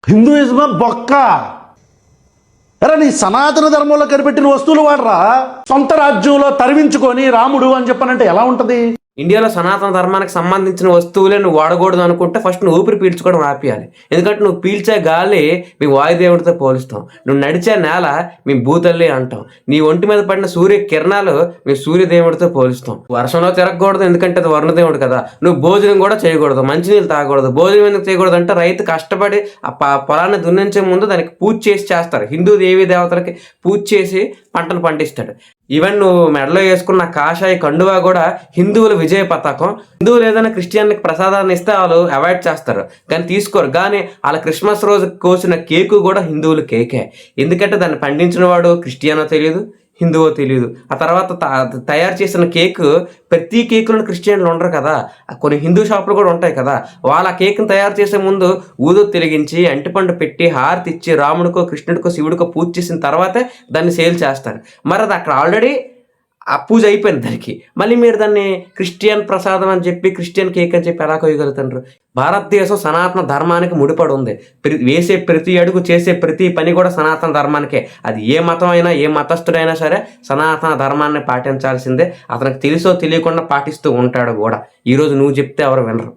హిందూయిజమే బొక్క. అరే నీ సనాతన ధర్మంలో కనిపెట్టిన వస్తువులు వాడరా. సొంత రాజ్యంలో తరివించుకొని రాముడు అని చెప్పనంటే ఎలా ఉంటది? ఇండియాలో సనాతన ధర్మానికి సంబంధించిన వస్తువులే నువ్వు వాడకూడదు అనుకుంటే ఫస్ట్ నువ్వు ఊపిరి పీల్చుకోవడం ఆపేయాలి. ఎందుకంటే నువ్వు పీల్చే గాలి మీ వాయుదేవుడితో పోలుస్తాం, నువ్వు నడిచే నేల మీ భూతల్లి అంటాం, నీ ఒంటి మీద పడిన సూర్య కిరణాలు మీ సూర్యదేవుడితో పోలుస్తాం. వర్షంలో తిరగకూడదు ఎందుకంటే అది వరుణదేవుడు కదా. నువ్వు భోజనం కూడా చేయకూడదు, మంచినీళ్ళు తాగకూడదు. భోజనం ఎందుకు చేయకూడదు అంటే రైతు కష్టపడి ఆ పొలాన్ని దున్నించే ముందు దానికి పూజ చేసి చేస్తారు. హిందూ దేవీ దేవతలకి పూజ చేసి పంటను పండిస్తాడు. ఈవెన్ నువ్వు మెడలో వేసుకున్న కాషాయ కండువా కూడా హిందువుల విజయ పతాకం. హిందువులు ఏదైనా క్రిస్టియన్కి ప్రసాదాన్ని ఇస్తే వాళ్ళు అవాయిడ్ చేస్తారు, కానీ తీసుకోరు. కానీ వాళ్ళ క్రిస్మస్ రోజు కోసిన కేకు కూడా హిందువుల కేకే. ఎందుకంటే దాన్ని పండించిన వాడు క్రిస్టియనో తెలియదు, హిందువో తెలియదు. ఆ తర్వాత తయారు చేసిన కేక్, ప్రతి కేకులను క్రిస్టియన్లు ఉండరు కదా, కొన్ని హిందూ షాపులు కూడా ఉంటాయి కదా. వాళ్ళ కేక్ని తయారు చేసే ముందు ఊదో తిరిగించి అంటిపండు పెట్టి హారతి ఇచ్చి రాముడికో కృష్ణుడికో శివుడికో పూజ చేసిన తర్వాతే దాన్ని సేల్ చేస్తారు. మరి అది అక్కడ ఆల్రెడీ ఆ పూజ అయిపోయింది దానికి. మళ్ళీ మీరు దాన్ని క్రిస్టియన్ ప్రసాదం అని చెప్పి క్రిస్టియన్ కేక్ అని చెప్పి ఎలా కోయగలుగుతారు? భారతదేశం సనాతన ధర్మానికి ముడిపడి ఉంది. వేసే ప్రతి అడుగు, చేసే ప్రతి పని కూడా సనాతన ధర్మానికే. అది ఏ మతం అయినా, ఏ మతస్థుడైనా సరే సనాతన ధర్మాన్ని పాటించాల్సిందే. అతనికి తెలుసో తెలియకుండా పాటిస్తూ ఉంటాడు కూడా. ఈరోజు నువ్వు చెప్తే ఎవరు వినరు.